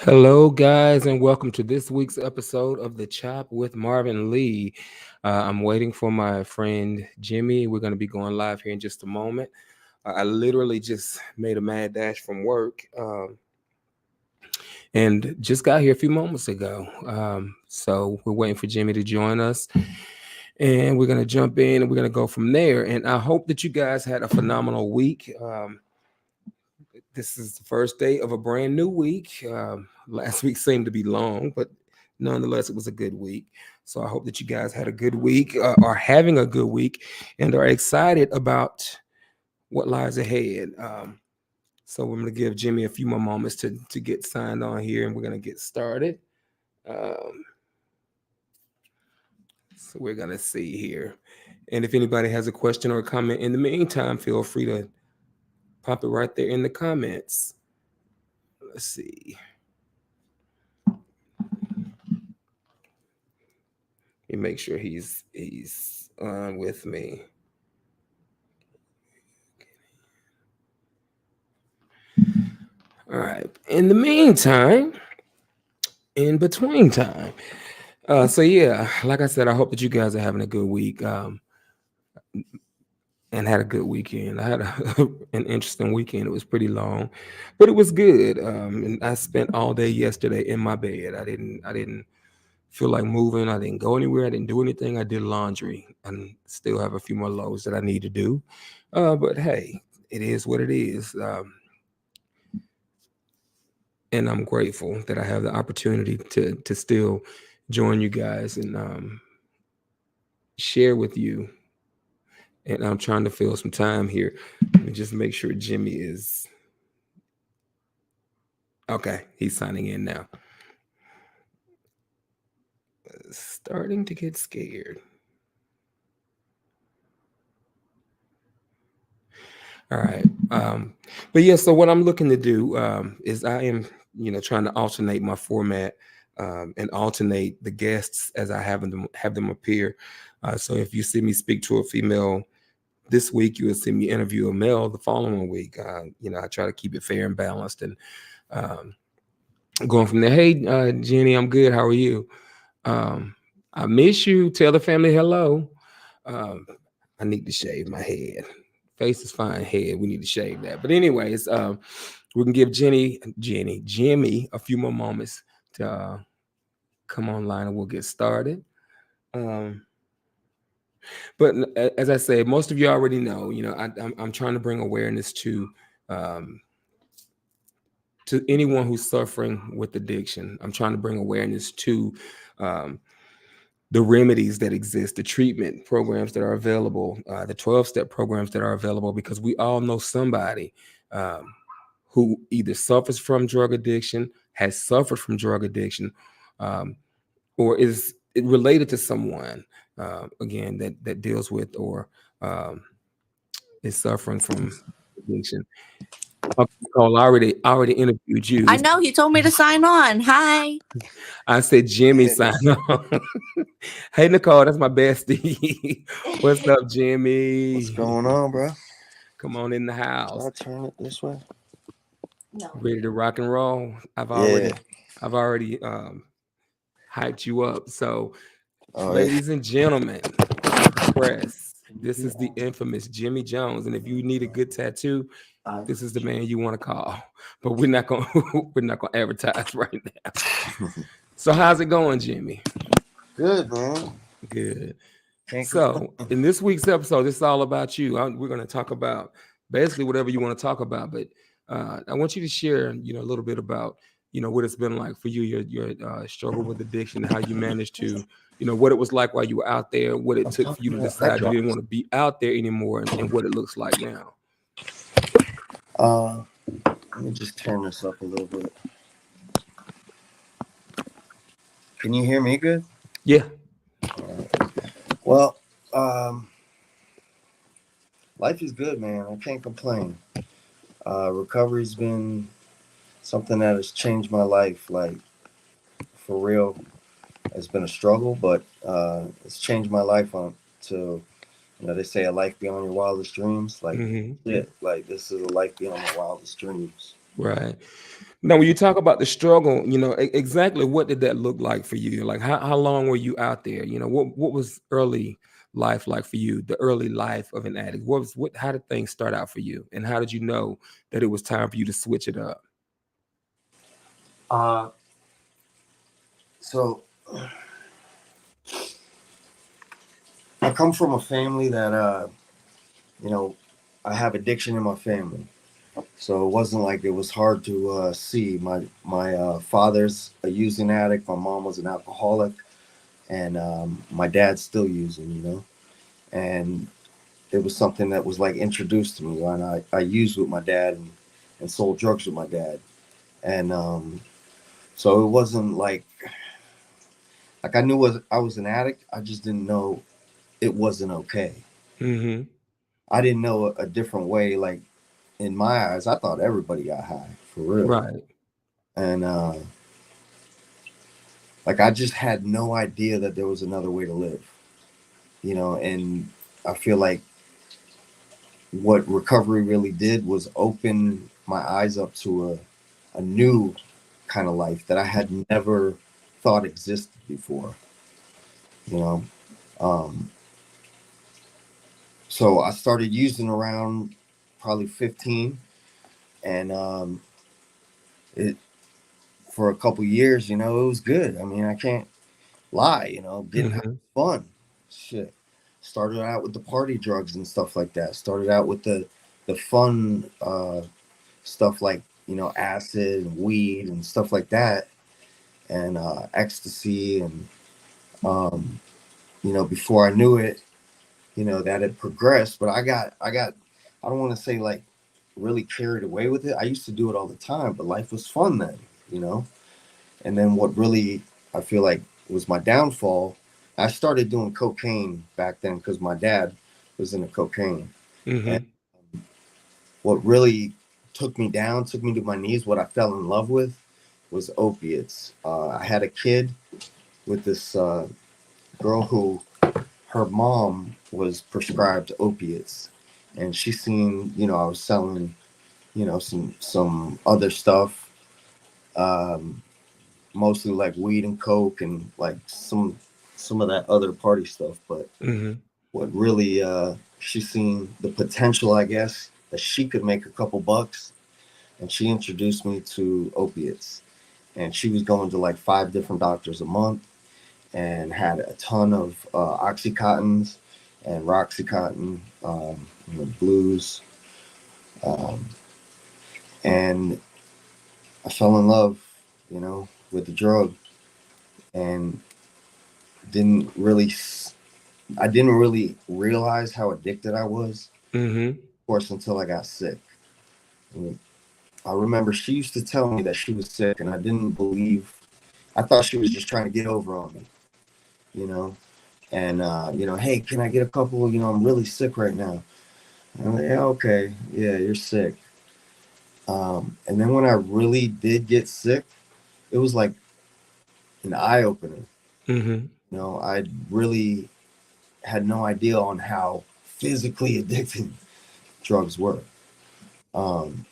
Hello, guys, and welcome to this week's episode of The Chop with Marvin Lee. I'm waiting for my friend Jimmy. We're going to be going live here in just a moment. I literally just made a mad dash from work and just got here a few moments ago. So we're waiting for Jimmy to join us, and we're going to jump in and we're going to go from there. And I hope that you guys had a phenomenal week. This is the first day of a brand new week. Last week seemed to be long, but nonetheless, it was a good week. So I hope that you guys had a good week, are having a good week, and are excited about what lies ahead. So we're going to give Jimmy a few more moments to get signed on here, and we're going to get started. Um, so we're going to see here. And if anybody has a question or a comment in the meantime, feel free to pop it right there in the comments. Let's see. Let me make sure he's on with me. All right. In the meantime, in between time. So yeah, like I said, I hope that you guys are having a good week and had a good weekend. I had an interesting weekend. It was pretty long, but it was good. And I spent all day yesterday in my bed. I didn't feel like moving. I didn't go anywhere. I didn't do anything. I did laundry and still have a few more loads that I need to do. But hey, it is what it is. And I'm grateful that I have the opportunity to still join you guys and share with you. And I'm trying to fill some time here. Let me just make sure Jimmy is okay. He's signing in now. Starting to get scared. All right. But yeah, so what I'm looking to do is I am, trying to alternate my format and alternate the guests as I have them appear. So if you see me speak to a female this week, you will see me interview a male the following week. I try to keep it fair and balanced and um, going from there. Hey, Jenny, I'm good. How are you? I miss you. Tell the family hello. Um, I need to shave my head. Face is fine. Head, we need to shave that. But anyways, we can give Jimmy a few more moments to come online, and we'll get started. Um, but as I said, most of you already know. I'm trying to bring awareness um, to anyone who's suffering with addiction. I'm trying to bring awareness to um, the remedies that exist, the treatment programs that are available, the 12-step programs that are available, because we all know somebody um, who either suffers from drug addiction, has suffered from drug addiction, um, or is related to someone, again, that deals with or um, is suffering from addiction. Nicole, I already interviewed you. I know he told me to sign on. Hi. I said Jimmy Yeah, sign on. Hey Nicole, that's my bestie. What's up, what's Jimmy? going on, bro? Come on in the Can house. I turn it this way? No. Ready to rock and roll? I've Yeah. already I've already hyped you up. So, Oh, yeah. ladies and gentlemen, press. This is the infamous Jimmy Jones. And if you need a good tattoo, this is the man you want to call. But we're not gonna we're not gonna advertise right now. So how's it going, Jimmy? Good, man. Good. Can't complain. So, in this week's episode, it's all about you. We're going to talk about basically whatever you want to talk about, but I want you to share, a little bit about, what it's been like for you, your struggle with addiction, how you managed to, what it was like while you were out there, what it I'm took for you talking to about decide you didn't backdrops. want to be out there anymore, and what it looks like now. Uh, Let me just turn this up a little bit. Can you hear me good? Yeah. Well, um, life is good, man. I can't complain. Recovery's been something that has changed my life, like for real. It's been a struggle, but it's changed my life on to they say a life beyond your wildest dreams. Like, Hmm. yeah, like this is a life beyond my wildest dreams. Right. Now, when you talk about the struggle, exactly what did that look like for you? Like, how long were you out there? What was early life like for you? The early life of an addict. How did things start out for you? And how did you know that it was time for you to switch it up? Uh, so I come from a family that, you know, I have addiction in my family. So it wasn't like it was hard to see. My father's a using addict. My mom was an alcoholic, and my dad's still using. And it was something that was like introduced to me, and I used with my dad and sold drugs with my dad, and so it wasn't like I knew I was an addict. I just didn't know it wasn't okay. Mm-hmm. I didn't know a different way. Like in my eyes, I thought everybody got high for real, Right. and like I just had no idea that there was another way to live. And I feel like what recovery really did was open my eyes up to a new kind of life that I had never thought existed before. You know, um, so I started using around probably 15, and it for a couple years, it was good. I mean, I can't lie, getting high Mm-hmm. was fun. Shit. Started out with the party drugs and stuff like that. Started out with the fun stuff like, acid and weed and stuff like that, and ecstasy, and um, before I knew it, that had progressed. But I don't want to say like really carried away with it. I used to do it all the time, but life was fun then, you know. And then what really I feel like was my downfall, I started doing cocaine back then because my dad was into cocaine. And Mm-hmm. what really took me to my knees, what I fell in love with was opiates. I had a kid with this girl who her mom was prescribed opiates. And she seen, I was selling, some other stuff. Um, Mostly like weed and coke and like some of that other party stuff. But Mm-hmm. what really she seen the potential, I guess, that she could make a couple bucks, and she introduced me to opiates. And she was going to like 5 different doctors a month and had a ton of oxycontins and roxycontin, blues, um, and I fell in love, with the drug, and didn't really I didn't really realize how addicted I was, Mm-hmm. of course, until I got sick. And I remember she used to tell me that she was sick, and I didn't believe. I thought she was just trying to get over on me, you know. And hey, can I get a couple? I'm really sick right now. And I'm like, yeah, okay, yeah, you're sick. And then when I really did get sick, it was like an eye opener. Mm-hmm. I really had no idea on how physically addicted drugs were. Um,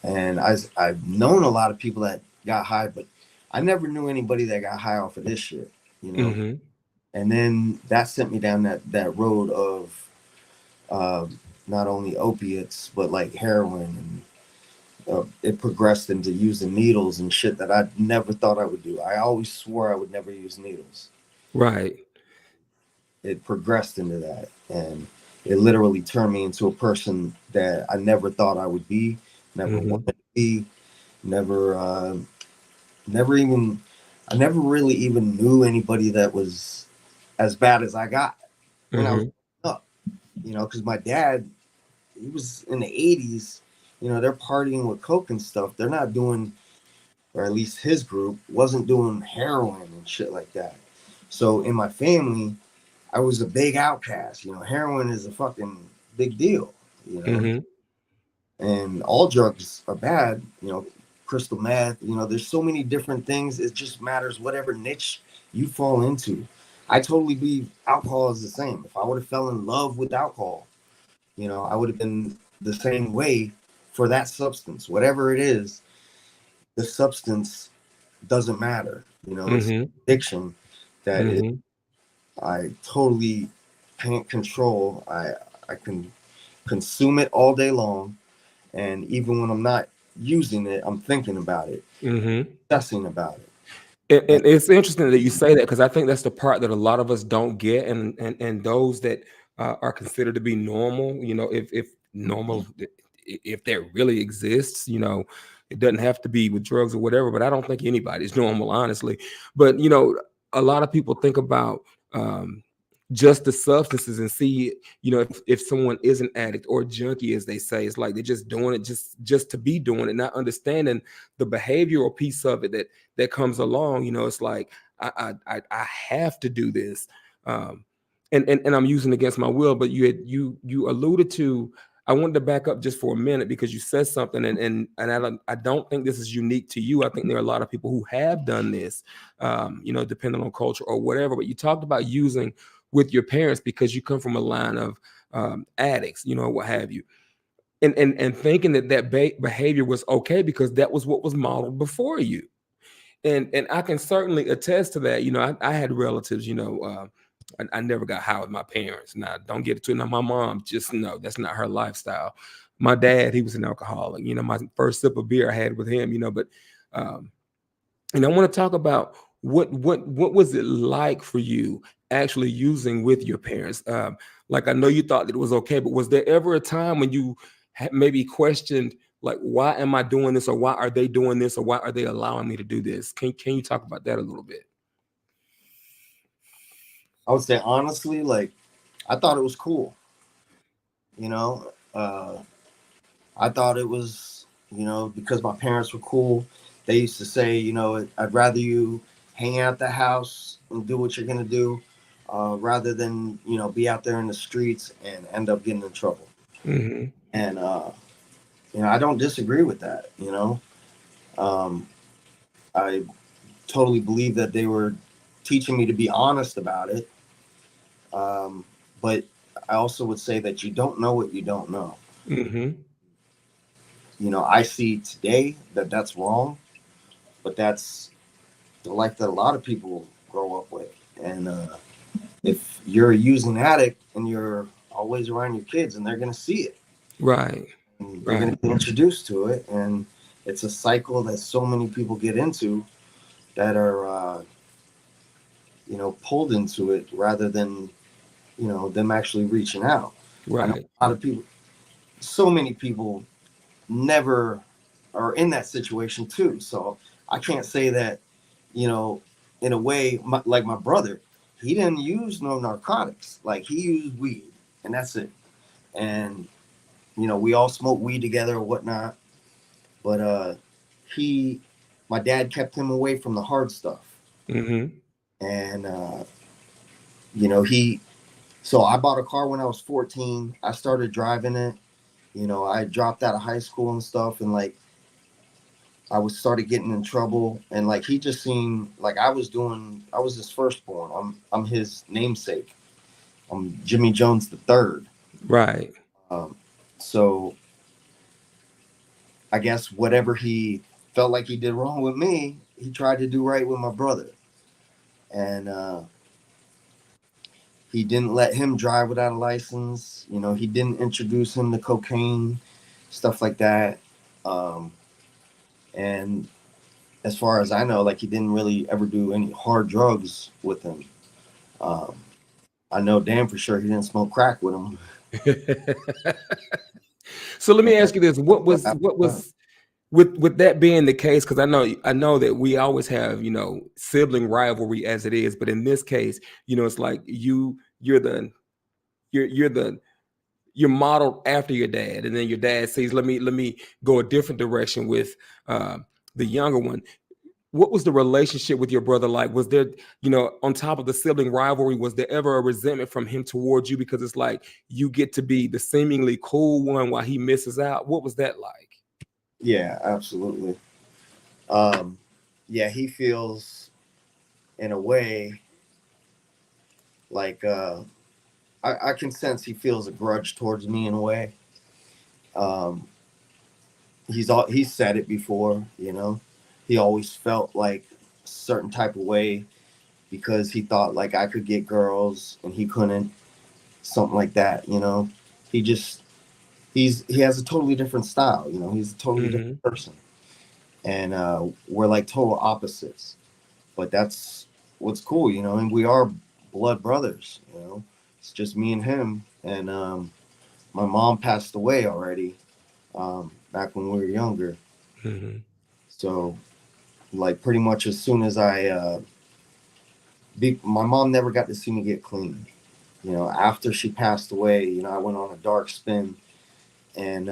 and I've known a lot of people that got high, but I never knew anybody that got high off of this shit, you know. Mm-hmm. And then that sent me down that road of not only opiates but like heroin, and it progressed into using needles and shit that I never thought I would do. I always swore I would never use needles. Right. It progressed into that, and it literally turned me into a person that I never thought I would be, never Mm-hmm. wanted to be, never never even I never really even knew anybody that was as bad as I got when I was Mm-hmm. up, because my dad, he was in the 80s, they're partying with coke and stuff. They're not doing, or at least his group wasn't doing heroin and shit like that. So in my family, I was a big outcast. Heroin is a fucking big deal, you know, Mm-hmm. and all drugs are bad, crystal meth, there's so many different things. It just matters whatever niche you fall into. I totally believe alcohol is the same. If I would have fell in love with alcohol, I would have been the same way for that substance, whatever it is, the substance doesn't matter. You know, it's Mm-hmm. addiction that Mm-hmm. I totally can't control. I can consume it all day long, and even when I'm not using it, I'm thinking about it, Mm-hmm. obsessing about it. And And it's interesting that you say that, because I think that's the part that a lot of us don't get, and those that are considered to be normal, if normal, if there really exists, it doesn't have to be with drugs or whatever. But I don't think anybody's normal, honestly. But a lot of people think about just the substances and see, if someone is an addict or a junkie, as they say, it's like they're just doing it just to be doing it, not understanding the behavioral piece of it that comes along. It's like I have to do this, and I'm using against my will. But you alluded to. I wanted to back up just for a minute, because you said something, and I don't think this is unique to you. I think there are a lot of people who have done this, depending on culture or whatever. But you talked about using with your parents because you come from a line of addicts, what have you, and thinking that behavior was okay because that was what was modeled before you. And I can certainly attest to that. I had relatives. I never got high with my parents. Now, don't get it to now. My mom, just no, that's not her lifestyle. My dad, he was an alcoholic. My first sip of beer I had with him. But um, and I want to talk about what was it like for you actually using with your parents. Like, I know you thought that it was okay, but was there ever a time when you maybe questioned, like, why am I doing this, or why are they doing this, or why are they allowing me to do this? Can you talk about that a little bit? I would say honestly, like I thought it was cool. You know, I thought it was, because my parents were cool. They used to say, I'd rather you hang out the house and do what you're gonna do, rather than be out there in the streets and end up getting in trouble. Hmm. And I don't disagree with that. Um, I totally believe that they were teaching me to be honest about it. But I also would say that you don't know what you don't know. Hmm. I see today that that's wrong, but that's the life that a lot of people grow up with. And if you're a using addict and you're always around your kids, and they're going to see it, Right. and they're going Right. to be introduced to it, and it's a cycle that so many people get into that are, pulled into it rather than them actually reaching out. I know Right. a lot of people, so many people never are in that situation too. So I can't say that, you know, in a way, like my brother, he didn't use no narcotics. Like he used weed, and that's it. And we all smoked weed together or whatnot. But he, my dad kept him away from the hard stuff. Hmm. And he. So I bought a car when I was 14. I started driving it. I dropped out of high school and stuff, and like I was started getting in trouble, and like he just seemed like I was his firstborn. I'm his namesake. I'm Jimmy Jones the third. Right. Um, so I guess whatever he felt like he did wrong with me, he tried to do right with my brother, and he didn't let him drive without a license. He didn't introduce him to cocaine, stuff like that. Um, and as far as I know, like he didn't really ever do any hard drugs with him. Um, I know damn for sure he didn't smoke crack with him. So let me And, ask you this: what was with that being the case? Because I know that we always have sibling rivalry as it is, but in this case, it's like you're the you're modeled after your dad, and then your dad says, let me go a different direction with uh, the younger one. What was the relationship with your brother like? Was there, on top of the sibling rivalry, was there ever a resentment from him towards you, because it's like you get to be the seemingly cool one while he misses out? What was that like? yeah, absolutely. Yeah, he feels in a way like I can sense he feels a grudge towards me in a way. Um, he's said it before, you know. He always felt like a certain type of way because he thought like I could get girls and he couldn't, something like that, you know. He just he has a totally different style, you know. He's a totally Hmm. different person, and we're like total opposites. But that's what's cool, you know. And we are blood brothers, you know. It's just me and him, and my mom passed away already back when we were younger. Hmm. So like pretty much as soon as my mom never got to see me get clean. You know, after she passed away, you know, I went on a dark spin, and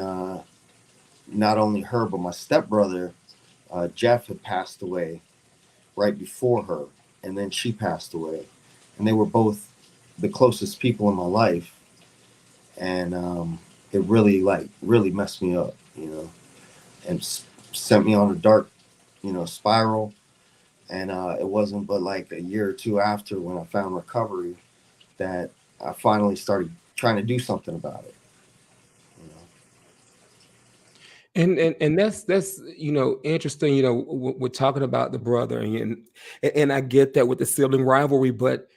not only her but my stepbrother Jeff had passed away right before her, and then she passed away, and they were both the closest people in my life, and it really really messed me up, you know, and sent me on a dark, you know, spiral. And it wasn't but like a year or two after when I found recovery that I finally started trying to do something about it. You know? And that's interesting. We're talking about the brother, and I get that with the sibling rivalry, but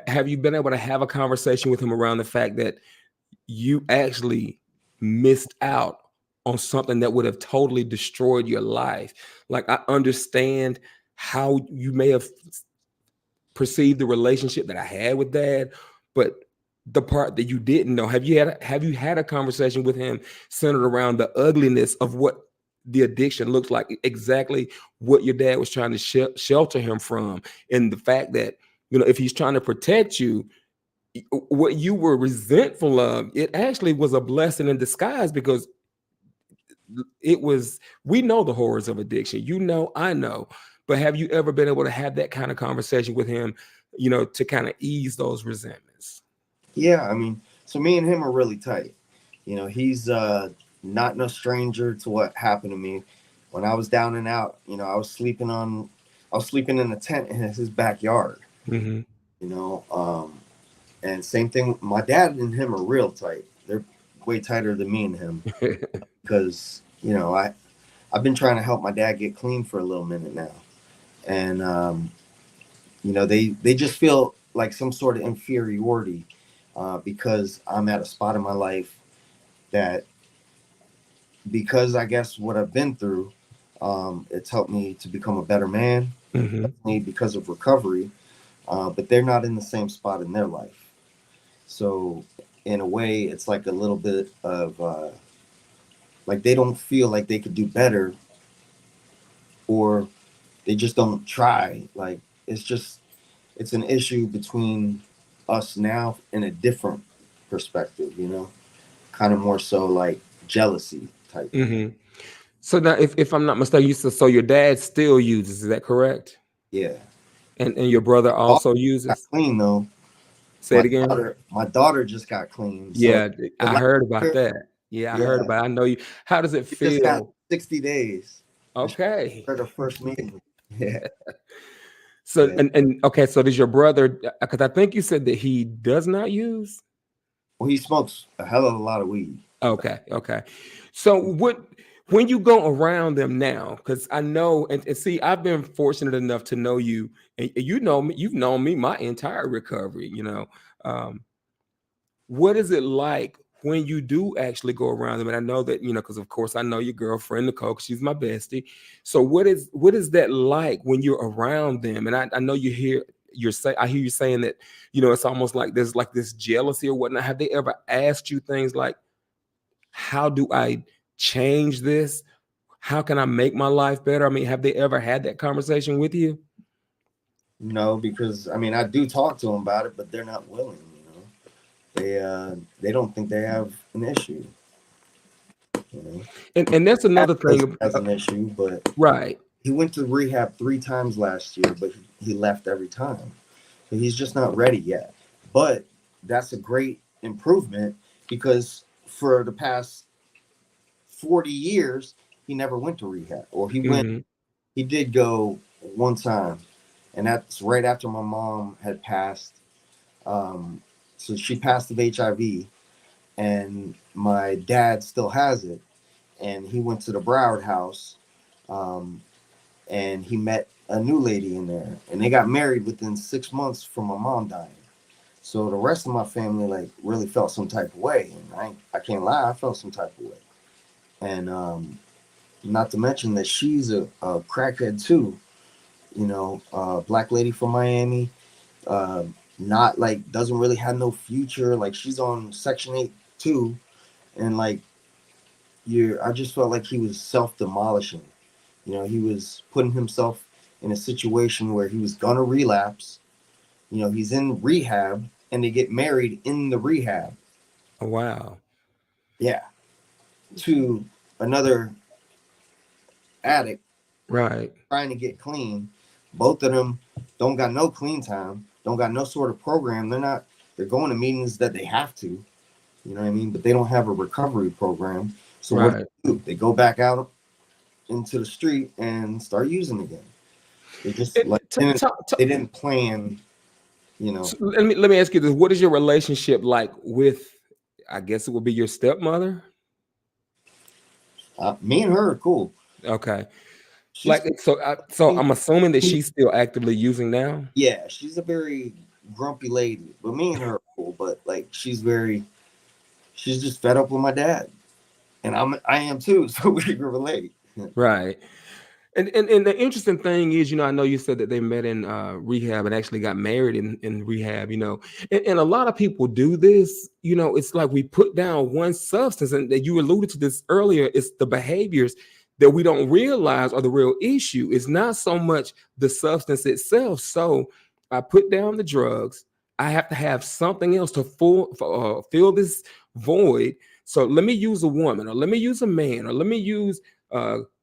have you been able to have a conversation with him around the fact that you actually missed out on something that would have totally destroyed your life? Like, I understand how you may have perceived the relationship that I had with dad, but the part that you didn't know, have you had a conversation with him centered around the ugliness of what the addiction looks like, exactly what your dad was trying to shelter him from, and the fact that if he's trying to protect you, what you were resentful of, it actually was a blessing in disguise, because we know the horrors of addiction, I know, but have you ever been able to have that kind of conversation with him, to kind of ease those resentments? Yeah, I mean, so me and him are really tight. You know, he's not no stranger to what happened to me when I was down and out. You know, I was sleeping in a tent in his backyard. Hmm. You know, and same thing. My dad and him are real tight. They're way tighter than me and him because you know I've been trying to help my dad get clean for a little minute now, and you know they just feel like some sort of inferiority because I'm at a spot in my life that, because I guess what I've been through, it's helped me to become a better man. Hmm. Definitely because of recovery, but they're not in the same spot in their life. So in a way, it's like a little bit of like they don't feel like they could do better, or they just don't try. Like it's an issue between us now in a different perspective, you know, kind of more so like jealousy type. Hmm. So now, if I'm not mistaken, so your dad still uses, is that correct? Yeah. And your brother Daughter also got uses? clean though. Say it again. My daughter just got clean. So Yeah, the I last heard about year, that. Yeah, I heard yeah, about it. I know you. How does it we just had feel? 60 days. And she Okay. had her first meeting. Yeah, So, yeah. and okay, so does your brother, because I think you said that he does not use? Well, he smokes a hell of a lot of weed. Okay, okay. So when you go around them now, because I know, and see, I've been fortunate enough to know you, and you know me, you've known me my entire recovery, Um, what is it like when you do actually go around them? And I know that, because of course I know your girlfriend Nicole, 'cause she's my bestie. So what is that like when you're around them? And I know I hear you saying that, it's almost like there's like this jealousy or whatnot. Have they ever asked you things like, how do I change this? How can I make my life better? I mean, have they ever had that conversation with you? No, because I mean I do talk to them about it, but they're not willing. You know, they don't think they have an issue. You know, And that's Dad another says thing, he has an issue, but right? he went to rehab 3 times last year, but he left every time. So he's just not ready yet. But that's a great improvement because for the past 40 years, he never went to rehab. Or Hmm. he did go one time. And that's right after my mom had passed. Um, so she passed of HIV, and my dad still has it. and he went to the Broward house, um, and he met a new lady in there, and they got married within 6 months from my mom dying. So the rest of my family like really felt some type of way, and I can't lie, I felt some type of way, and not to mention that she's a crackhead too, black lady from Miami, uh, not like doesn't really have no future, like she's on Section 8 too, and like I just felt like he was self demolishing. He was putting himself in a situation where he was gonna relapse. He's in rehab, and they get married in the rehab. Oh, wow. Yeah, to another addict Right. trying to get clean. Both of them don't got no clean time, don't got no sort of program. They're going to meetings that they have to, you know what I mean? But they don't have a recovery program. So what Right. do? They go back out into the street and start using again. They just It, like t- didn't, t- t- they didn't plan, you know. so let me ask you this: what is your relationship like with? I guess it would be your stepmother. Me and her are cool. Okay. She's Like so I'm assuming that she's still actively using now. yeah, she's a very grumpy lady, but me and her are cool. But like she's just fed up with my dad, and I am too, so we can relate. Right. And the interesting thing is, I know you said that they met in rehab and actually got married in rehab, and a lot of people do this, it's like we put down one substance, and that you alluded to this earlier, it's the behaviors that we don't realize are the real issue. It's not so much the substance itself. So I put down the drugs. I have to have something else to fill this void. So let me use a woman, or let me use a man, or let me use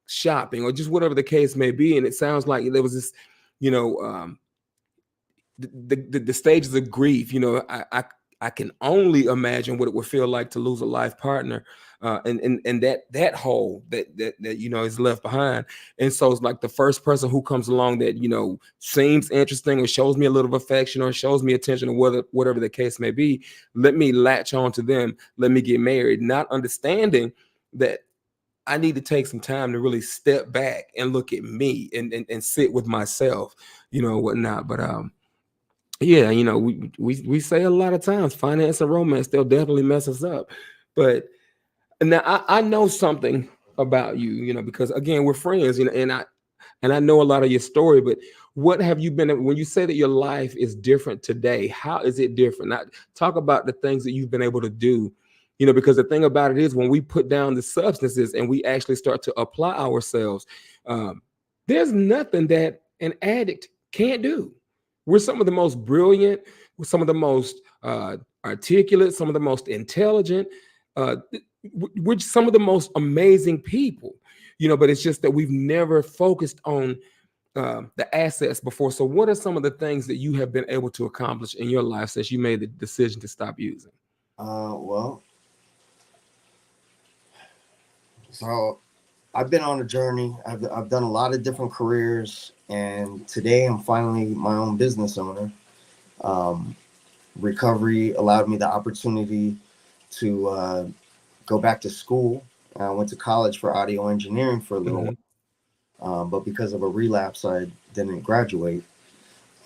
shopping, or just whatever the case may be. And it sounds like there was this, you know, the stages of grief. I can only imagine what it would feel like to lose a life partner, and that hole that is left behind. And so it's like the first person who comes along that seems interesting, or shows me a little affection, or shows me attention, or whatever the case may be, let me latch on to them. Let me get married, not understanding that I need to take some time to really step back and look at me, and sit with myself, whatnot. But yeah, we say a lot of times finance and romance, they'll definitely mess us up. But now I know something about you, because again, we're friends, and I know a lot of your story. But what have you been, when you say that your life is different today, how is it different? Now, talk about the things that you've been able to do, because the thing about it is, when we put down the substances and we actually start to apply ourselves, um, there's nothing that an addict can't do. We're some of the most brilliant, we're some of the most articulate, some of the most intelligent, uh, we're some of the most amazing people, but it's just that we've never focused on the assets before. So what are some of the things that you have been able to accomplish in your life since you made the decision to stop using? Well, so I've been on a journey. I've done a lot of different careers, and today I'm finally my own business owner. Um, Recovery allowed me the opportunity to go back to school. I went to college for audio engineering for a little Mhm. while, but because of a relapse, I didn't graduate.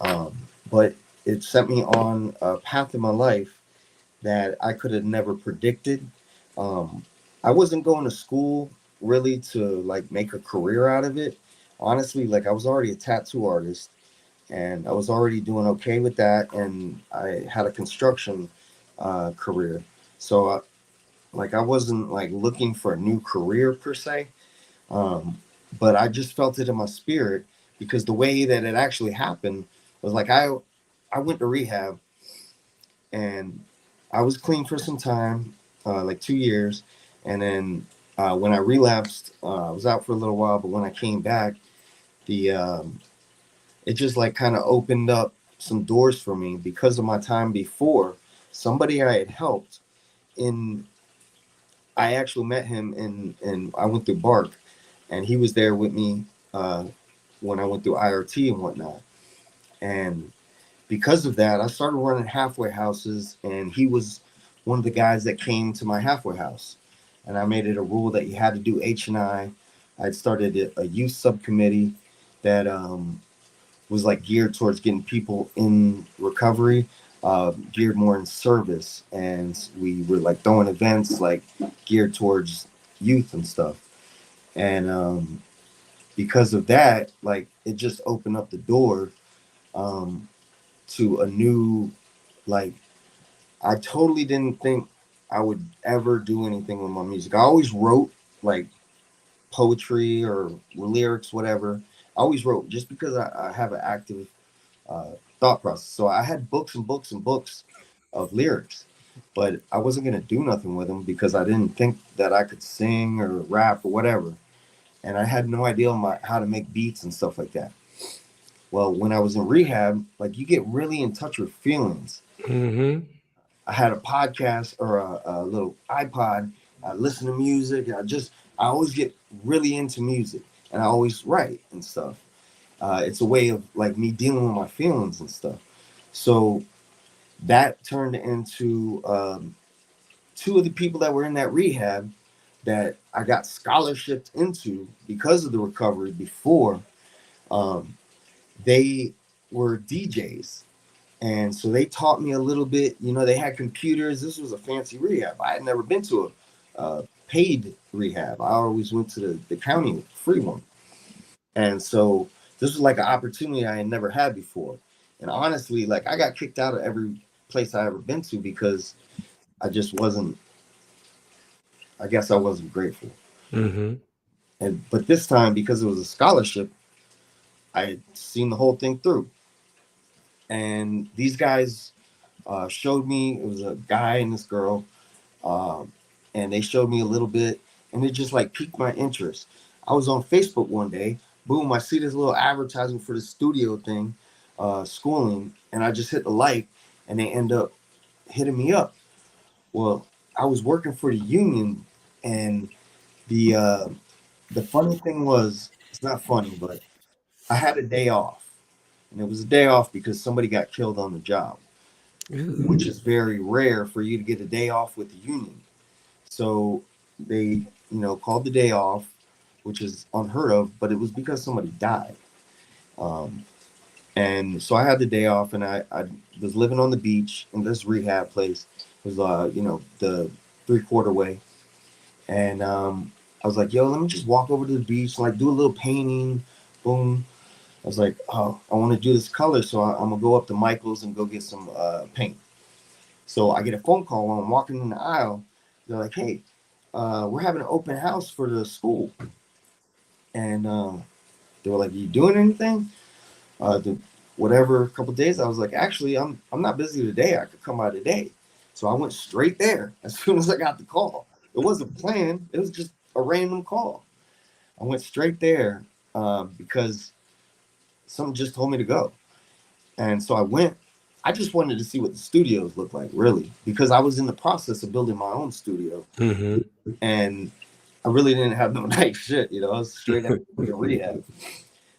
Um, but it set me on a path in my life that I could have never predicted. Um, I wasn't going to school really to like make a career out of it. Honestly, like I was already a tattoo artist, and I was already doing okay with that, and I had a construction career. So like I wasn't like looking for a new career per se, um, but I just felt it in my spirit, because the way that it actually happened was like I went to rehab, and I was clean for some time, like 2 years, and then when I relapsed, I was out for a little while. But when I came back, the it just like kind of opened up some doors for me because of my time before. Somebody I had helped in, I actually met him and I went through Bark, and he was there with me uh, when I went through IRT and whatnot. And because of that, I started running halfway houses, and he was one of the guys that came to my halfway house. and I made it a rule that you had to do H&I. I'd started a youth subcommittee that was like geared towards getting people in recovery, geared more in service, and we were like throwing events like geared towards youth and stuff. And because of that, like it just opened up the door um, to a new, like, I totally didn't think I would ever do anything with my music. I always wrote like poetry or lyrics, whatever. I always wrote just because I have an active uh, thought process. So I had books and books and books of lyrics, but I wasn't going to do nothing with them because I didn't think that I could sing or rap or whatever. And I had no idea how to make beats and stuff like that. Well, when I was in rehab, like you get really in touch with feelings. Mm-hmm. I had a podcast or a little iPod. I listen to music. I always get really into music, and I always write and stuff. It's a way of like me dealing with my feelings and stuff. So that turned into two of the people that were in that rehab that I got scholarshipped into because of the recovery before. Um, they were DJs. And so they taught me a little bit. You know, they had computers. This was a fancy rehab. I had never been to a paid rehab. I always went to the county free one. And so this was like an opportunity I had never had before. And honestly, like I got kicked out of every place I ever been to because I just wasn't, I guess I wasn't grateful. Mm-hmm. But this time, because it was a scholarship, I had seen the whole thing through. And these guys showed me, it was a guy and this girl, um, and they showed me a little bit, and it just like piqued my interest. I was on Facebook one day, boom, I see this little advertisement for the studio thing, schooling, and I just hit the like, and they end up hitting me up. Well, I was working for the union, and the funny thing was, it's not funny, but I had a day off, and it was a day off because somebody got killed on the job, which is very rare for you to get a day off with the union. So they, called the day off, which is unheard of, but it was because somebody died. Um, and so I had the day off, and I was living on the beach in this rehab place. It was, the 3/4 way. And I was like, yo, let me just walk over to the beach, like do a little painting. Boom. I was like, oh, I want to do this color. So I'm going to go up to Michael's and go get some paint. So I get a phone call while I'm walking in the aisle. They're like, hey, we're having an open house for the school. And they were like, you doing anything? The whatever a couple of days. I was like, actually, I'm not busy today. I could come by today. So I went straight there as soon as I got the call. It wasn't planned. It was just a random call. I went straight there because something just told me to go. And so I went. I just wanted to see what the studios looked like, really, because I was in the process of building my own studio. Mm-hmm. And I really didn't have no nice shit, I was straight out of rehab.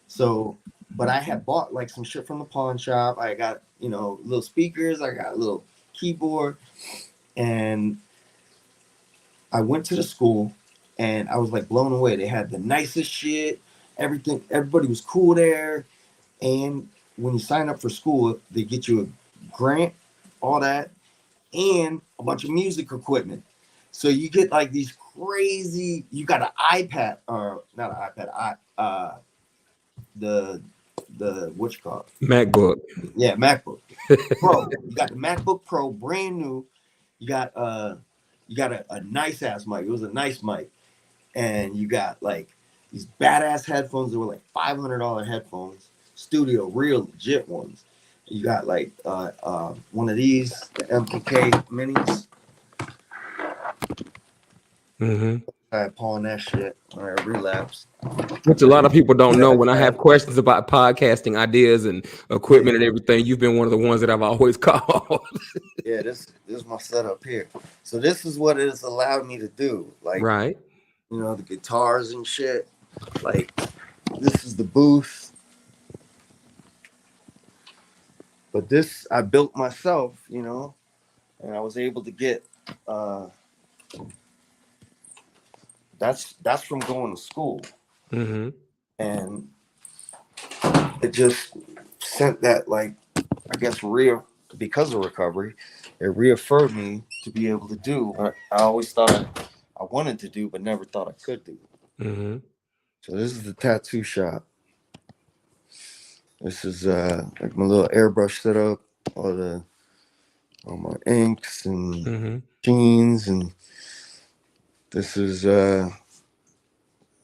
So, but I had bought like some shit from the pawn shop. I got, little speakers, I got a little keyboard, and I went to the school and I was like blown away. They had the nicest shit, everything, everybody was cool there. And when you sign up for school, they get you a grant, all that, and a bunch of music equipment. So you get like these crazy, you got an iPad, or not an iPad, the what you call it? MacBook. Yeah, MacBook Pro. You got the MacBook Pro, brand new. You got a nice ass mic. It was a nice mic, and you got like these badass headphones that were like $500 headphones, studio, real legit ones. You got like one of these, the MPK minis. Mm-hmm. I pawn that shit or relapse. Which a lot of people don't know. When I have questions about podcasting ideas and equipment and everything, you've been one of the ones that I've always called. Yeah, this is my setup here. So this is what it's allowed me to do. Like, Right. the guitars and shit. Like, this is the booth. But this I built myself, and I was able to get that's from going to school, Mm-hmm. and it just sent that, like, I guess because of recovery, it reaffirmed me to be able to do what I always thought I wanted to do, but never thought I could do. Mm-hmm. So this is the tattoo shop. This is like my little airbrush setup, all my inks and Mm-hmm. machines, and this is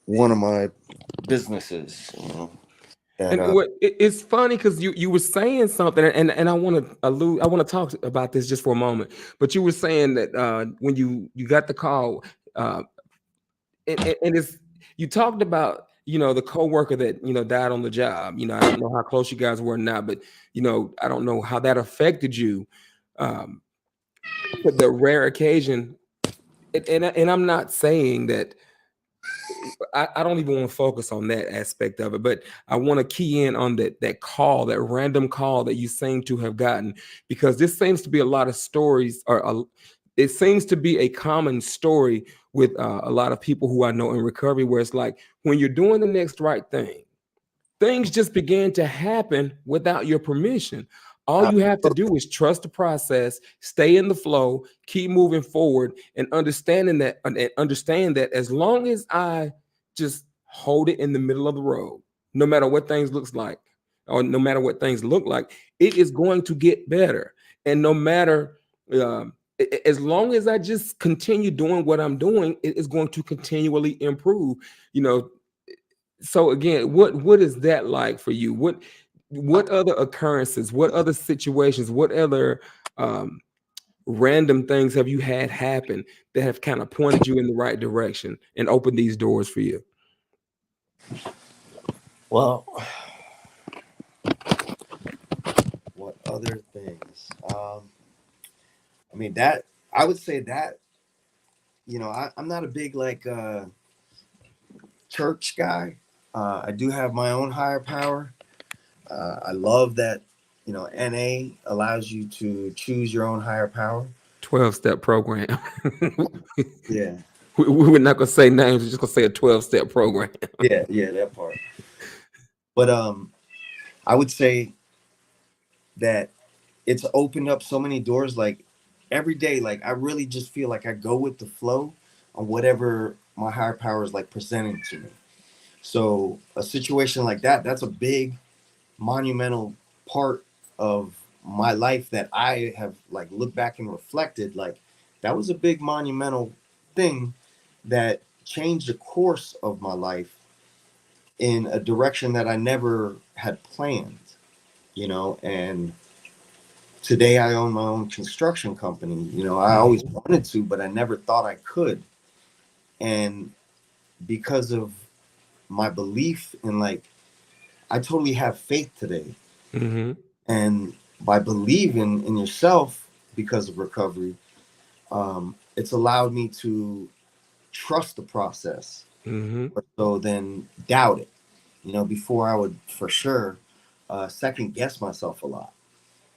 one of my businesses, that And it's funny because you were saying something, and I want to I want to talk about this just for a moment. But you were saying that when you got the call, uh, and it's you talked about the coworker that died on the job. I don't know how close you guys were now, but I don't know how that affected you. Um, but the rare occasion, and I'm not saying that I don't even want to focus on that aspect of it, but I want to key in on that call, that random call that you seem to have gotten, because this seems to be a lot of stories, it seems to be a common story with a lot of people who I know in recovery, where it's like when you're doing the next right thing, things just begin to happen without your permission. All I, you have to do is trust the process, stay in the flow, keep moving forward, and understand that as long as I just hold it in the middle of the road, no matter what things looks like, or no matter what things look like, it is going to get better. And no matter as long as I just continue doing what I'm doing, it is going to continually improve. You know, so again, what is that like for you? What other occurrences, what other situations, what other um, random things have you had happen that have kind of pointed you in the right direction and opened these doors for you? well, what other things? I mean, that I would say that I'm not a big, like, church guy. I do have my own higher power. I love that NA allows you to choose your own higher power. 12-step program. Yeah, We're not gonna say names, we're just gonna say a 12-step program. yeah, that part. But I would say that it's opened up so many doors. Like, every day, like, I really just feel like I go with the flow on whatever my higher power is, like, presenting to me. So a situation like that's a big monumental part of my life that I have, like, looked back and reflected. Like, that was a big monumental thing that changed the course of my life in a direction that I never had planned, and today I own my own construction company. I always Mhm. wanted to, but I never thought I could. And because of my belief in, like, I totally have faith today. Mhm. And by believing in yourself because of recovery, it's allowed me to trust the process, Mhm. so then doubt it. Before I would for sure second guess myself a lot.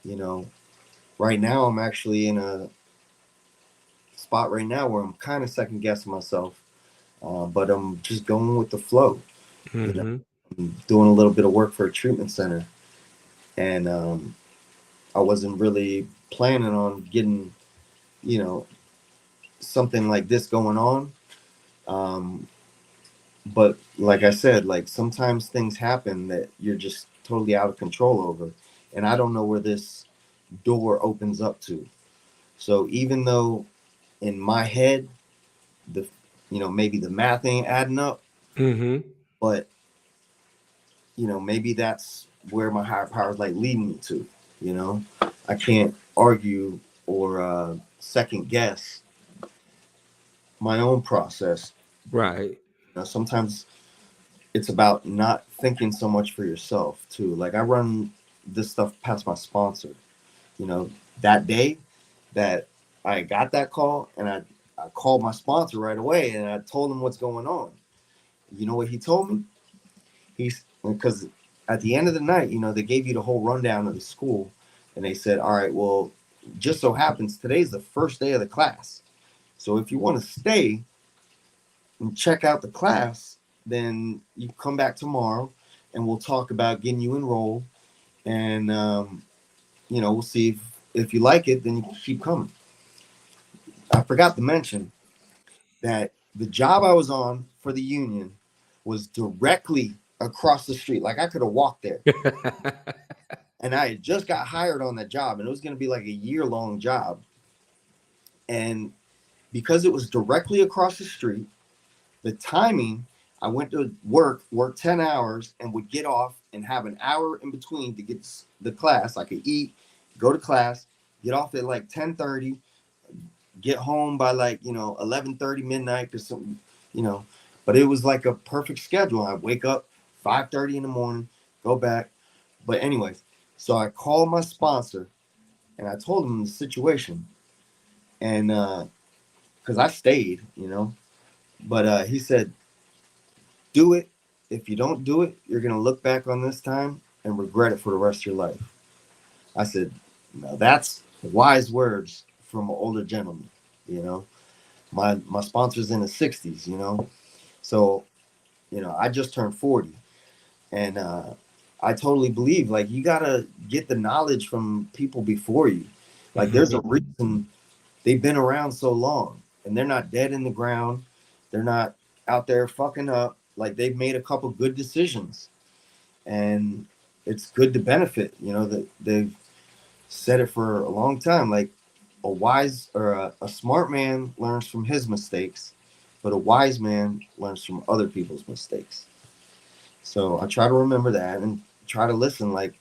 You know, right now I'm actually in a spot right now where I'm kind of second guessing myself, but I'm just going with the flow. You know, Mhm. I'm doing a little bit of work for a treatment center, and I wasn't really planning on getting, you know, something like this going on. Um, but like I said, like, sometimes things happen that you're just totally out of control over, and I don't know where this door opens up to. So even though in my head the maybe the math ain't adding up, Mhm. but maybe that's where my higher power is, like, leading me to. You know, I can't argue or second guess my own process. Right. Sometimes it's about not thinking so much for yourself too. Like, I run this stuff past my sponsor. You know, that day that I got that call, and I called my sponsor right away, and I told him what's going on. You know what he told me? He's Because at the end of the night, they gave you the whole rundown of the school, and they said, all right, well, just so happens today's the first day of the class. So if you want to stay, and check out the class, then you come back tomorrow and we'll talk about getting you enrolled. And, we'll see if you like it, then you can keep coming. I forgot to mention that the job I was on for the union was directly across the street. Like I could have walked there. And I had just got hired on that job, and it was going to be like a year-long job. And because it was directly across the street, the timing, I went to work 10 hours, and would get off and have an hour in between to get the class. I could eat, go to class, get off at like 10:30, get home by like 11:30 midnight or something, but it was like a perfect schedule. I wake up 5:30 in the morning, go back. But anyways, so I called my sponsor and I told him the situation, and because I stayed, but he said, do it. If you don't do it, you're gonna look back on this time and regret it for the rest of your life. I said, no, that's wise words from an older gentleman. My sponsor's in his 60s, so I just turned 40, and I totally believe like you gotta get the knowledge from people before you. Like there's a reason they've been around so long, and they're not dead in the ground. They're not out there fucking up. Like they've made a couple good decisions, and it's good to benefit. That they've said it for a long time. Like a wise or a smart man learns from his mistakes, but a wise man learns from other people's mistakes. So I try to remember that and try to listen. Like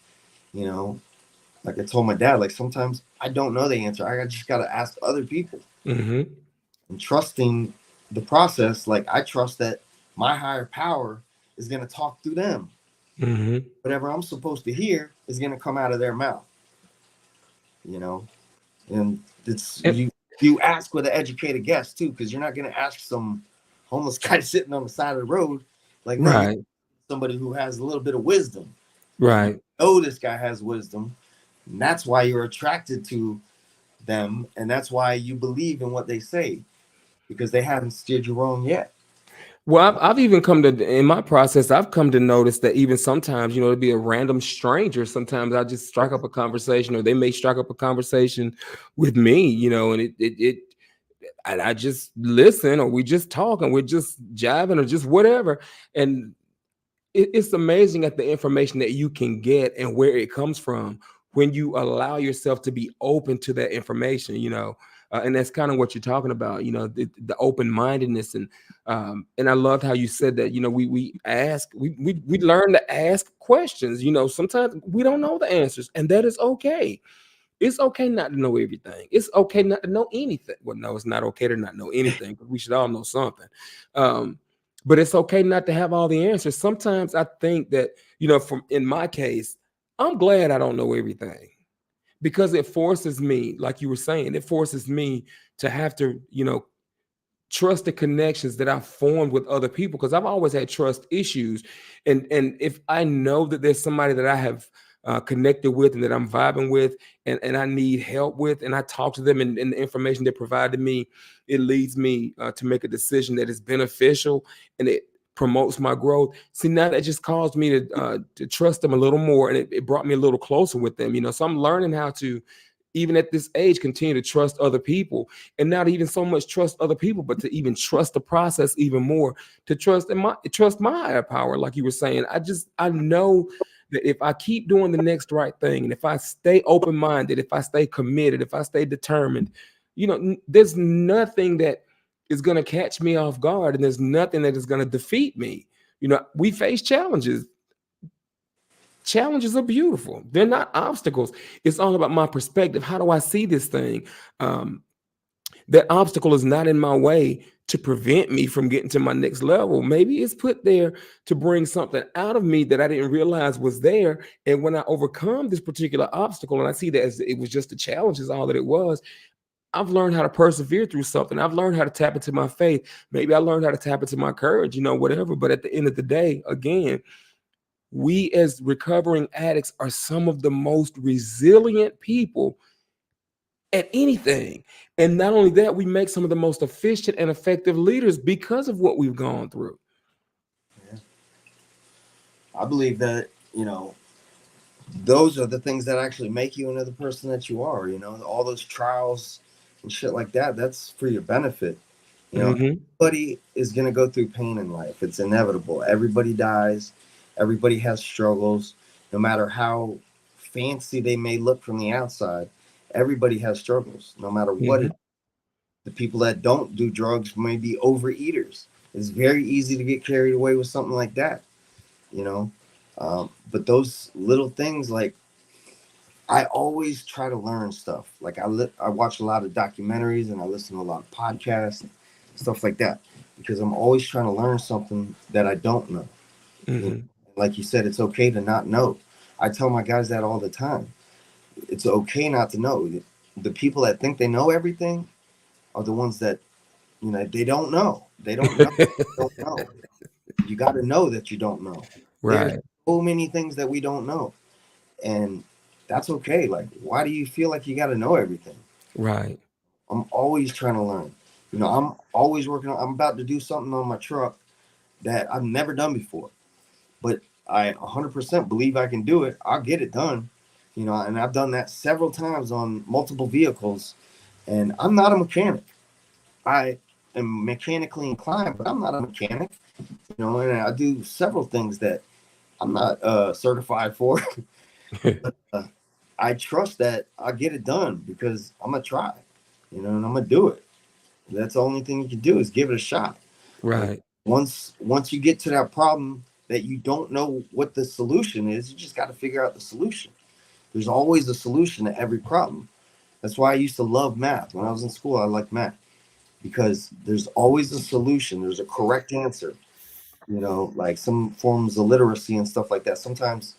like I told my dad, like sometimes I don't know the answer. I just got to ask other people. And trusting the process. Like I trust that my higher power is going to talk through them. Whatever I'm supposed to hear is going to come out of their mouth. And it's you ask with an educated guess too, because you're not going to ask some homeless guy sitting on the side of the road. Like right. Somebody who has a little bit of wisdom. Right. This guy has wisdom. And that's why you're attracted to them. And that's why you believe in what they say, because they haven't steered you wrong yet. Well, I've even come to, in my process, I've come to notice that even sometimes, it'd be a random stranger. Sometimes I just strike up a conversation, or they may strike up a conversation with me, and and I just listen, or we just talk, and we're just jiving, or just whatever. And it's amazing at the information that you can get and where it comes from when you allow yourself to be open to that information, and that's kind of what you're talking about, the open-mindedness. And I loved how you said that, we learn to ask questions. Sometimes we don't know the answers, and that is okay. It's okay not to know everything. It's okay not to know anything. Well, no, it's not okay to not know anything, because we should all know something. But it's okay not to have all the answers. Sometimes I think that, in my case, I'm glad I don't know everything, because it forces me, like you were saying, it forces me to have to, trust the connections that I've formed with other people, because I've always had trust issues. And if I know that there's somebody that I have connected with and that I'm vibing with, and I need help with, and I talk to them, and the information they provide to me, it leads me to make a decision that is beneficial, and it promotes my growth. See, now that just caused me to trust them a little more, and it brought me a little closer with them. So I'm learning how to, even at this age, continue to trust other people, and not even so much trust other people, but to even trust the process even more, to trust my higher power. Like you were saying, I know that if I keep doing the next right thing, and if I stay open-minded, if I stay committed, if I stay determined, there's nothing that is going to catch me off guard, and there's nothing that is going to defeat me. We face challenges. Challenges are beautiful. They're not obstacles. It's all about my perspective. How do I see this thing? That obstacle is not in my way to prevent me from getting to my next level. Maybe it's put there to bring something out of me that I didn't realize was there. And when I overcome this particular obstacle, and I see that as it was just a challenge, is all that it was, I've learned how to persevere through something. I've learned how to tap into my faith. Maybe I learned how to tap into my courage, whatever. But at the end of the day, again, we as recovering addicts are some of the most resilient people at anything. And not only that, we make some of the most efficient and effective leaders because of what we've gone through. Yeah. I believe that, those are the things that actually make you into the person that you are. All those trials and shit like that, that's for your benefit. Hmm. Everybody is going to go through pain in life. It's inevitable. Everybody dies. Everybody has struggles. No matter how fancy they may look from the outside, everybody has struggles, no matter what Hmm. it. The people that don't do drugs may be overeaters. It's very easy to get carried away with something like that, you know. But those little things, like, I always try to learn stuff. Like I watch a lot of documentaries and I listen to a lot of podcasts, stuff like that, because I'm always trying to learn something that I don't know. Hmm. Like you said, it's okay to not know. I tell my guys that all the time. It's okay not to know. The people that think they know everything are the ones that, they don't know. They don't know. They don't know. You got to know that you don't know. There's Right, so many things that we don't know, and that's okay. Like, why do you feel like you got to know everything? right. I'm always trying to learn. I'm always working on. I'm about to do something on my truck that I've never done before, but I 100% believe I can do it. I'll get it done. And I've done that several times on multiple vehicles. And I'm not a mechanic. I am mechanically inclined, but I'm not a mechanic. And I do several things that I'm not certified for. But I trust that I'll get it done because I'm gonna try, and I'm gonna do it. That's the only thing you can do is give it a shot. And Right. once you get to that problem that you don't know what the solution is, you just got to figure out the solution. There's always a solution to every problem. That's why I used to love math. When I was in school, I liked math because there's always a solution. There's a correct answer. Like some forms of literacy and stuff like that. Sometimes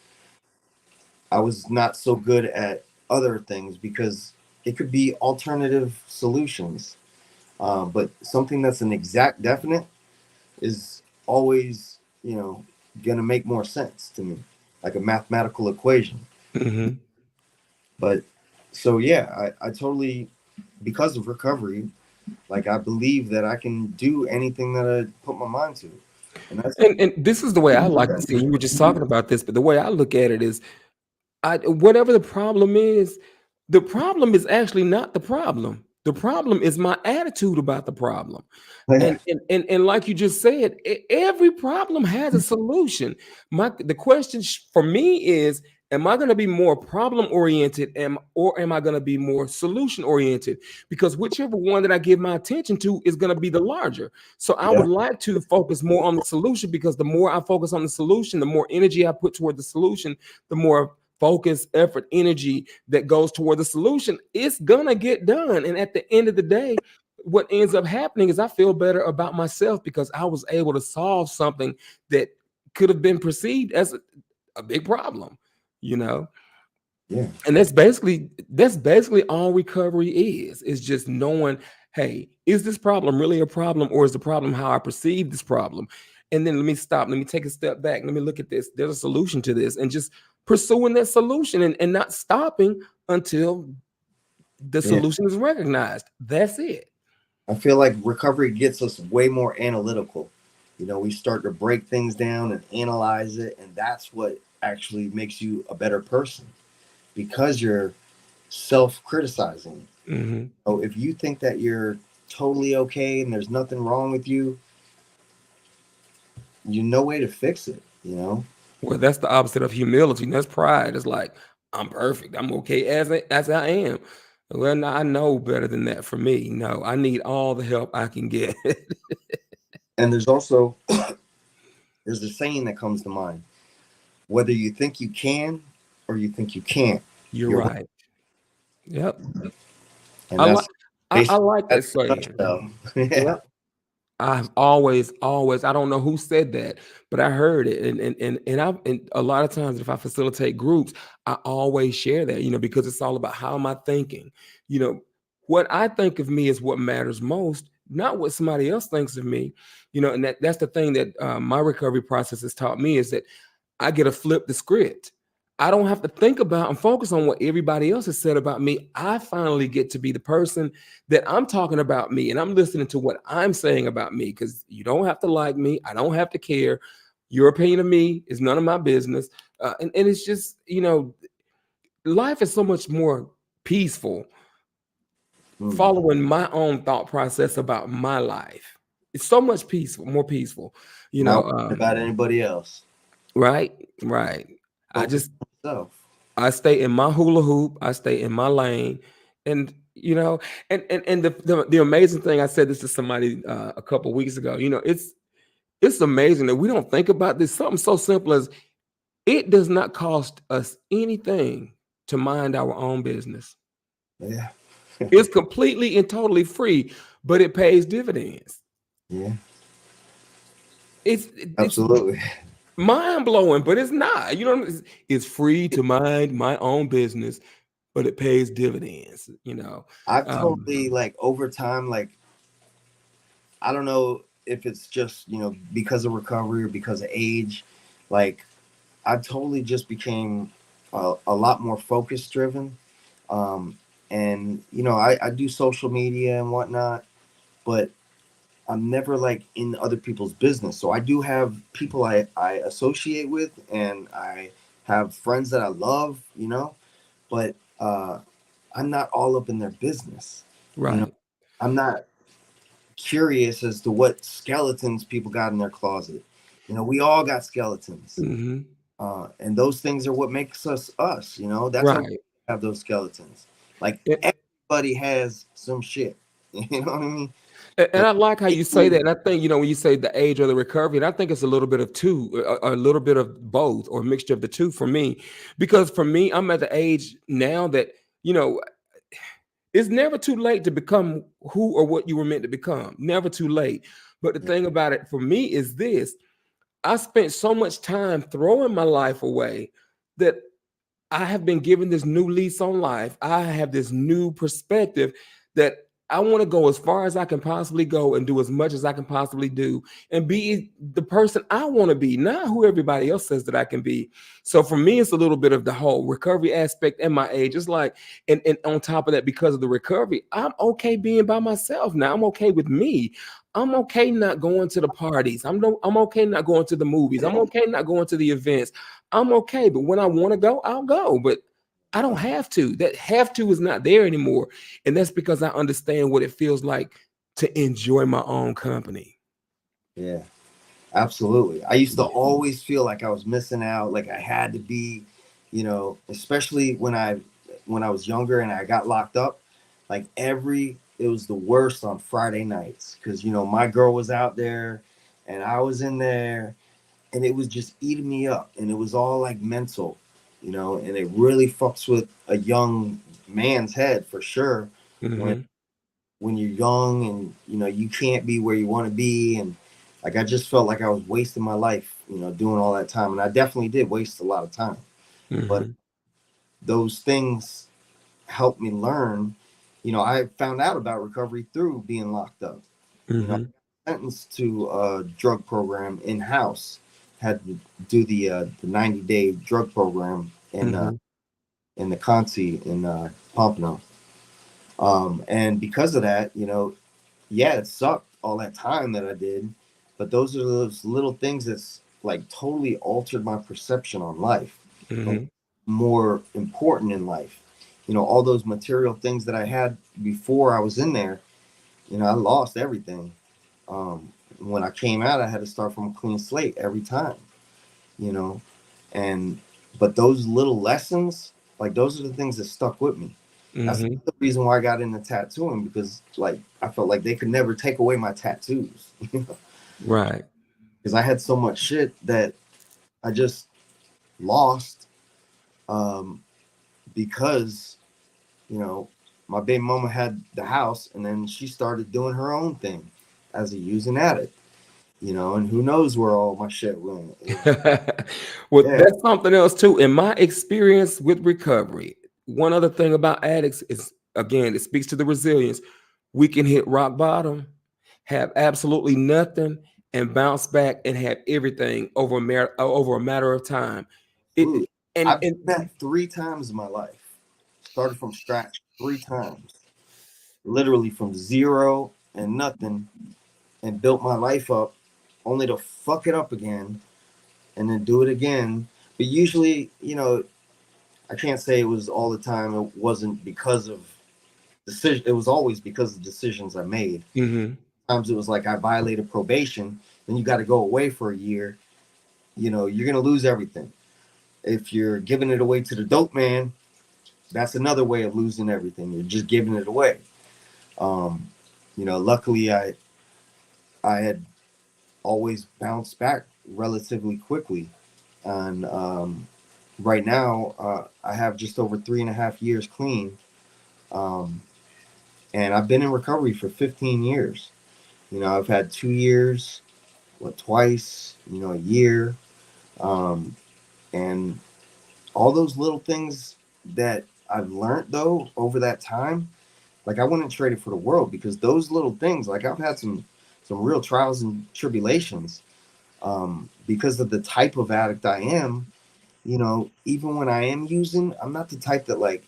I was not so good at other things because it could be alternative solutions. But something that's an exact definite is always, going to make more sense to me, like a mathematical equation. Hmm. But so, yeah, I totally, because of recovery, like I believe that I can do anything that I put my mind to. And that's And this is the way I like to see it. You were just talking about this, but the way I look at it is whatever the problem is actually not the problem. The problem is my attitude about the problem. yeah, And like you just said, every problem has a solution. The question for me is, am I going to be more problem oriented, or am I going to be more solution oriented? Because whichever one that I give my attention to is going to be the larger. So I yeah, would like to focus more on the solution, because the more I focus on the solution, the more energy I put toward the solution, the more focus, effort, energy that goes toward the solution, it's gonna get done. And at the end of the day, what ends up happening is I feel better about myself because I was able to solve something that could have been perceived as a big problem, you know. yeah, And that's basically all recovery is just knowing, hey, is this problem really a problem, or is the problem how I perceive this problem? And then let me take a step back, let me look at this, there's a solution to this, and just pursuing that solution, and not stopping until the yeah. solution is recognized. That's it. I feel like recovery gets us way more analytical. We start to break things down and analyze it, and that's what actually makes you a better person because you're self-criticizing. Hmm. So if you think that you're totally okay and there's nothing wrong with you, no way to fix it. Well, that's the opposite of humility, and that's pride. It's like, I'm perfect, I'm okay as I am. Well, no, I know better than that. For me, no, I need all the help I can get. And there's also there's a saying that comes to mind: whether you think you can or you think you can't, You're you're right. Yep. winning. I And like that's I basically like that that's a saying. nutshell. Yeah, Yep. I've always, I don't know who said that, but I heard it. And a lot of times if I facilitate groups, I always share that, because it's all about how am I thinking? You know, what I think of me is what matters most, not what somebody else thinks of me. And that's the thing that my recovery process has taught me, is that I get to flip the script. I don't have to think about and focus on what everybody else has said about me. I finally get to be the person that I'm talking about me, and I'm listening to what I'm saying about me, because you don't have to like me. I don't have to care. Your opinion of me is none of my business. And it's just, life is so much more peaceful Mm. following my own thought process about my life. It's so much more peaceful, you Not know. worried about anybody else. Right, right. I Focus just on yourself. I stay in my hula hoop. I stay in my lane, and and the amazing thing, I said this to somebody a couple weeks ago. It's amazing that we don't think about this. Something so simple as it does not cost us anything to mind our own business. Yeah. It's completely and totally free, but it pays dividends. Yeah. It's Absolutely. mind blowing, but it's not. It's free to mind my own business, but it pays dividends. I've Um, totally like over time, like I don't know if it's just because of recovery or because of age, like I totally just became a lot more focus driven. Um, and I do social media and whatnot, but I'm never like in other people's business. So I do have people I associate with, and I have friends that I love, but I'm not all up in their business. You know, right. I'm not curious as to what skeletons people got in their closet. We all got skeletons. Hmm. And those things are what makes us us. That's okay to Right. have those skeletons. Like And, everybody has some shit. You know what I mean? and And I like how you say that. And I think, when you say the age or the recovery, and I think it's a little bit of two, a little bit of both, or a mixture of the two for me. Because for me, I'm at the age now that, you know, it's never too late to become who or what you were meant to become. Never too late. But the thing about it for me is this: I spent so much time throwing my life away that I have been given this new lease on life. I have this new perspective that I want to go as far as I can possibly go and do as much as I can possibly do and be the person I want to be, not who everybody else says that I can be. So for me, it's a little bit of the whole recovery aspect and my age. It's like, and on top of that, because of the recovery, I'm okay being by myself now. I'm okay with me. I'm okay not going to the parties. I'm okay not going to the movies. I'm okay not going to the events. I'm okay, but when I want to go, I'll go. But I don't have to. That have to is not there anymore. And that's because I understand what it feels like to enjoy my own company. yeah, absolutely. I used to always feel like I was missing out, like I had to be, especially when I was younger and I got locked up. Like it was the worst on Friday nights because my girl was out there and I was in there, and it was just eating me up, and it was all like mental, and it really fucks with a young man's head for sure when Hmm. when you're young and you can't be where you want to be. And like I just felt like I was wasting my life doing all that time, and I definitely did waste a lot of time. But Hmm. those things helped me learn. I found out about recovery through being locked up. I got Hmm. sentenced to a drug program in house. Had to do the 90-day drug program Hmm. in the Conti in Pompano. And because of that, yeah, it sucked all that time that I did, but those are those little things that's like totally altered my perception on life and Hmm. more important in life. All those material things that I had before I was in there, I lost everything. When I came out, I had to start from a clean slate every time, you know, and but those little lessons, like those are the things that stuck with me. That's Hmm. the reason why I got into tattooing, because like I felt like they could never take away my tattoos, Right. because I had so much shit that I just lost, um, because you know my baby mama had the house, and then she started doing her own thing as a using addict, and who knows where all my shit went. Well, Yeah, that's something else too. In my experience with recovery, one other thing about addicts is, again, it speaks to the resilience. We can hit rock bottom, have absolutely nothing, and bounce back and have everything over a matter of time. It absolutely. I've and done that 3 times in my life. Started from scratch 3 times, literally from zero and nothing, and built my life up, only to fuck it up again, and then do it again. But usually, I can't say it was all the time. It wasn't because of decision. It was always because of decisions I made. mm-hmm. Sometimes it was like I violated probation, then you got to go away for a year. You're gonna lose everything. If you're giving it away to the dope man, that's another way of losing everything. You're just giving it away. Luckily I had always bounced back relatively quickly, and right now I have just over 3.5 years clean, um, and I've been in recovery for 15 years. I've had 2 years, twice, a year, um, and all those little things that I've learned though over that time, like I wouldn't trade it for the world, because those little things, like I've had some real trials and tribulations, because of the type of addict I am. Even when I am using, I'm not the type that like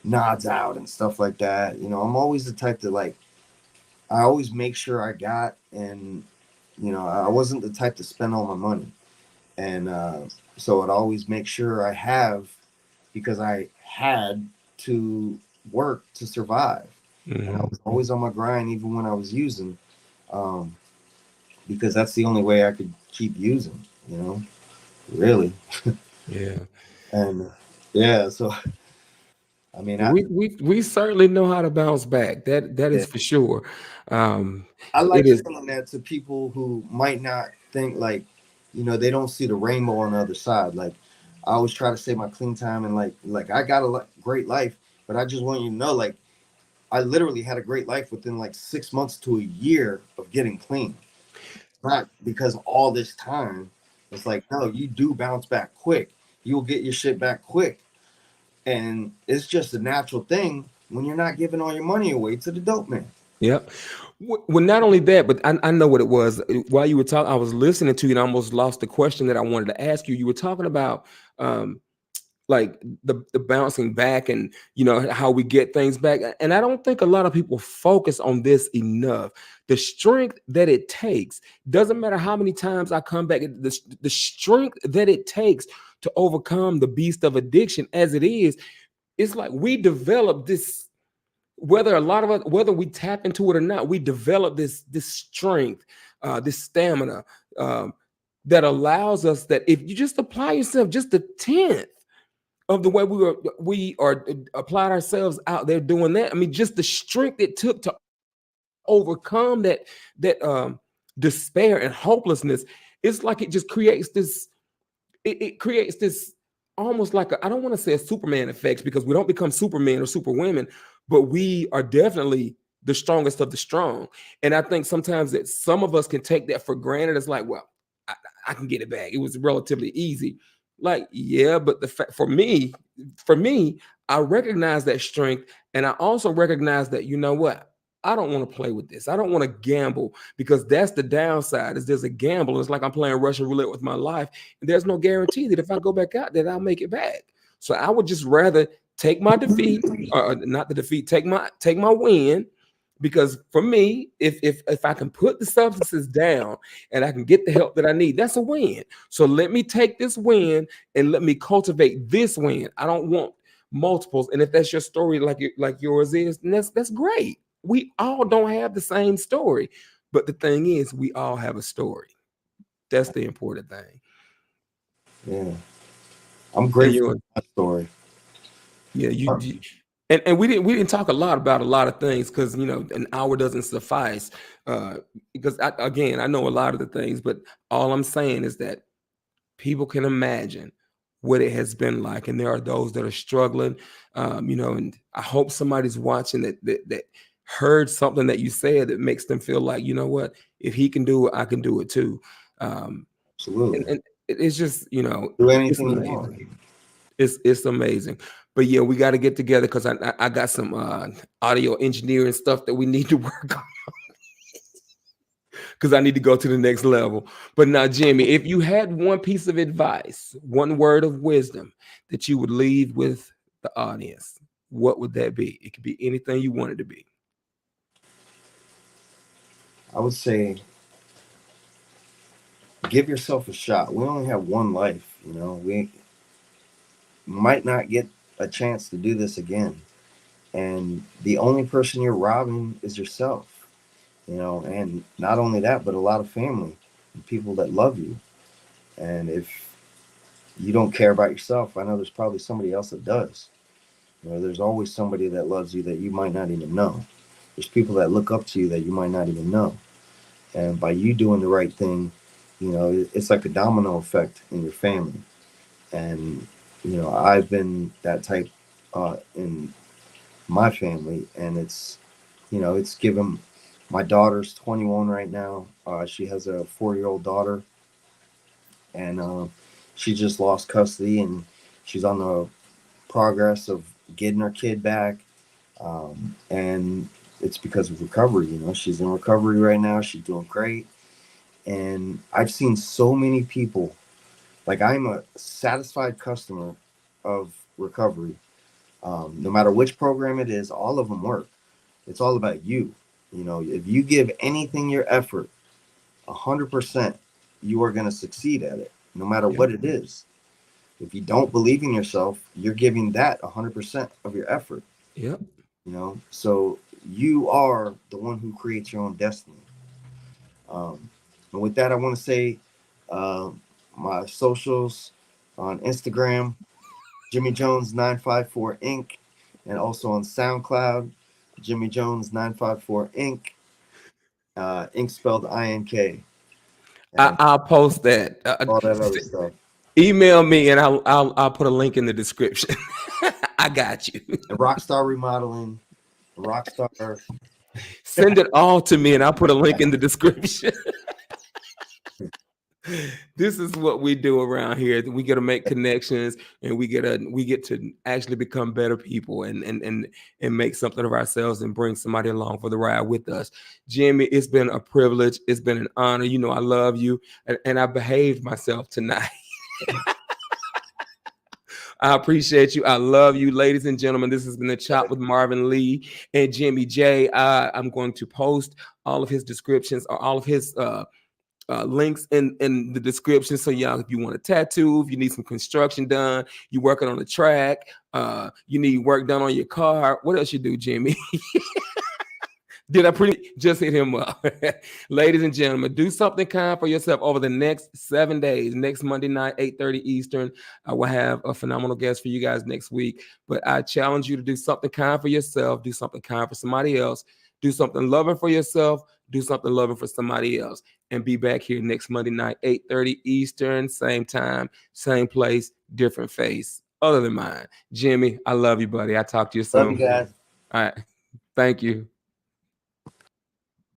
nods out and stuff like that. I'm always the type that like I always make sure I got, and I wasn't the type to spend all my money, and so I'd always make sure I have, because I had to work to survive, and I Mm-hmm. was always on my grind even when I was using, um, because that's the only way I could keep using, really. Yeah. And yeah, so I mean, We certainly know how to bounce back. That yeah, is for sure. Um, I it like is. saying that to people who might not think, like, they don't see the rainbow on the other side. Like, I always try to say my clean time, and like I got a great life, but I just want you to know, like, I literally had a great life within like 6 months to a year of getting clean. Not because all this time. It's like, no, you do bounce back quick. You'll get your shit back quick. And it's just a natural thing when you're not giving all your money away to the dope man. Yep. Well, not only that, but I know what it was. While you were talking, I was listening to you and I almost lost the question that I wanted to ask you. You were talking about um, like the bouncing back and how we get things back. And I don't think a lot of people focus on this enough. The strength that it takes, doesn't matter how many times I come back, the strength that it takes to overcome the beast of addiction as it is, it's like we develop this, whether a lot of us, whether we tap into it or not, we develop this strength, this stamina, um, that allows us, that if you just apply yourself just a tenth of the way we are applied ourselves out there doing that. I mean, just the strength it took to overcome that despair and hopelessness. It's like it just creates this. It creates this almost like I don't want to say a Superman effect, because we don't become Superman or Superwomen, but we are definitely the strongest of the strong. And I think sometimes that some of us can take that for granted. It's like, well, I, I can get it back. It was relatively easy. Like, yeah, but the fact for me, I recognize that strength, and I also recognize that, you know what, I don't want to play with this. I don't want to gamble, because that's the downside. Is there's a gamble. It's like I'm playing Russian roulette with my life, and there's no guarantee that if I go back out, that I'll make it back. So I would just rather take my defeat, or not the defeat, take my win, because for me, if I can put the substances down and I can get the help that I need, that's a win. So let me take this win and let me cultivate this win. I don't want multiples. And if that's your story, like yours is, then that's great. We all don't have the same story, but the thing is, we all have a story. That's the important thing. Yeah, I'm And grateful you, for that story. yeah, and we didn't talk a lot about a lot of things, because an hour doesn't suffice. Because again, I know a lot of the things, but all I'm saying is that people can imagine what it has been like, and there are those that are struggling. And I hope somebody's watching that heard something that you said that makes them feel like, you know what, if he can do it, I can do it too. Um, and, Absolutely. and it's just, Do it's anything you want. amazing. It's amazing. But yeah, we got to get together, because I got some audio engineering stuff that we need to work on. because I need to go to the next level. But now, Jimmy, if you had one piece of advice, one word of wisdom that you would leave with the audience, what would that be? It could be anything you want it to be. I would say give yourself a shot. We only have one life, you know. We might not get a chance to do this again. And the only person you're robbing is yourself, you know, and not only that, but a lot of family and people that love you. And if you don't care about yourself, I know there's probably somebody else that does. You know, there's always somebody that loves you that you might not even know. There's people that look up to you that you might not even know. And by you doing the right thing, you know, it's like a domino effect in your family. And, you know, I've been that type in my family, and it's, you know, it's given. My daughter's 21 right now. She has a 4-year-old daughter, and she just lost custody, and she's on the progress of getting her kid back. And it's because of recovery. You know, she's in recovery right now. She's doing great. And I've seen so many people, like I'm a satisfied customer of recovery. No matter which program it is, all of them work. It's all about you. You know, if you give anything your effort, 100%, you are going to succeed at it, no matter what it is. If you don't believe in yourself, you're giving that 100% of your effort. Yep. You know, so you are the one who creates your own destiny. And with that, I want to say my socials on Instagram, Jimmy Jones 954 Inc., and also on SoundCloud, Jimmy Jones 954 Inc. Inc spelled INK, and I'll post that. all that other stuff. Email me and I'll put a link in the description. I got you. And Rockstar Remodeling, Rockstar. Send it all to me and I'll put a link in the description. This is what we do around here. We get to make connections, and we get to actually become better people and make something of ourselves and bring somebody along for the ride with us. Jimmy, it's been a privilege. It's been an honor. You know, I love you, and I behaved myself tonight. I appreciate you. I love you, ladies and gentlemen. This has been the Chop with Marvin Lee and Jimmy J. I'm going to post all of his descriptions or all of his links in the description. So y'all, if you want a tattoo, if you need some construction done, you working on a track, you need work done on your car, what else you do, Jimmy? Did I just hit him up? Ladies and gentlemen, do something kind for yourself over the next 7 days. Next Monday night, 8:30 Eastern. I will have a phenomenal guest for you guys next week. But I challenge you to do something kind for yourself. Do something kind for somebody else. Do something loving for yourself. Do something loving for somebody else. And be back here next Monday night, 8:30 Eastern. Same time, same place, different face. Other than mine. Jimmy, I love you, buddy. I'll talk to you soon. Love you guys. All right. Thank you.